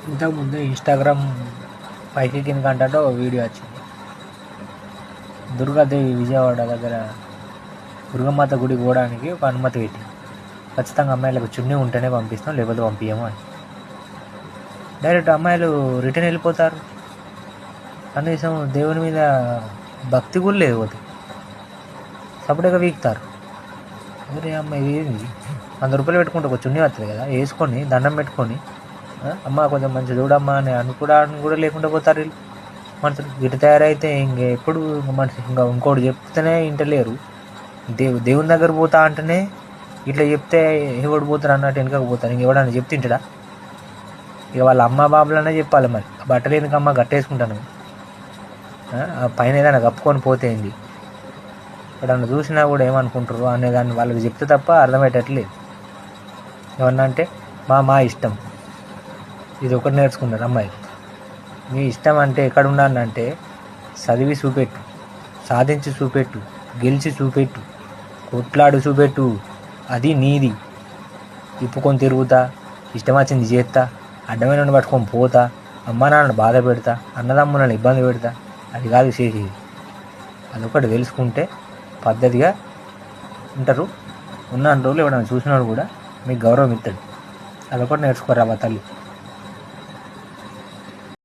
ఇంతకుముందు ఇన్స్టాగ్రామ్ పైకి కింద కంటే ఒక వీడియో వచ్చింది. దుర్గాదేవి విజయవాడ దగ్గర దుర్గమాత గుడికి పోవడానికి ఒక అనుమతి పెట్టి, ఖచ్చితంగా అమ్మాయిలకు చున్నీ ఉంటేనే పంపిస్తాం, లేకపోతే పంపించము అని. డైరెక్ట్ అమ్మాయిలు రిటర్న్ వెళ్ళిపోతారు. కనీసం దేవుని మీద భక్తి కూడా లేదు, పోతే సపరేట్గా వీక్తారు. అదే అమ్మాయి ఏంది, 100 రూపాయలు పెట్టుకుంటే ఒక చున్నీ వస్తుంది కదా, వేసుకొని దండం పెట్టుకొని అమ్మ కొంచెం మంచి చూడమ్మా అని అనుకోవడానికి కూడా లేకుండా పోతారు వీళ్ళు మనుషులు. ఇటు తయారైతే ఎప్పుడు మనిషి ఇంకోటి చెప్తేనే ఇంటలేరు. దేవుని దగ్గర పోతా అంటేనే ఇట్లా చెప్తే ఎవడు పోతారు అన్నట్టు వెనకకు పోతారు. ఇంకెవడన్నా చెప్తింటడా? ఇక వాళ్ళ అమ్మ బాబులనే చెప్పాలి. మరి బట్టలు ఎందుకమ్మ గట్టేసుకుంటాను, ఆ పైన ఏదైనా కప్పుకొని పోతే ఏంది, ఎక్కడన్నా చూసినా కూడా ఏమనుకుంటారు అనేదాన్ని వాళ్ళకి చెప్తే తప్ప అర్థమయ్యేటట్లేదు. ఏమన్నా అంటే మా ఇష్టం, ఇది ఒకటి నేర్చుకున్నారు అమ్మాయి. మీ ఇష్టం అంటే ఎక్కడ ఉండాలంటే చదివి చూపెట్టు, సాధించి చూపెట్టు, గెలిచి చూపెట్టు, కొట్లాడు చూపెట్టు, అది నీది. ఇప్పుకొని తిరుగుతా, ఇష్టం వచ్చింది చేస్తా, అడ్డమైన పట్టుకొని పోతా, అమ్మ నాన్నని బాధ పెడతా, అన్నదమ్ములను ఇబ్బంది పెడతా, అది కాదు చేసేది. అదొకటి తెలుసుకుంటే పద్ధతిగా ఉంటారు. ఉన్న రోజులు ఎవడన్నా చూసినాడు కూడా మీకు గౌరవం ఇస్తాడు. అదొకటి నేర్చుకోరా తల్లి.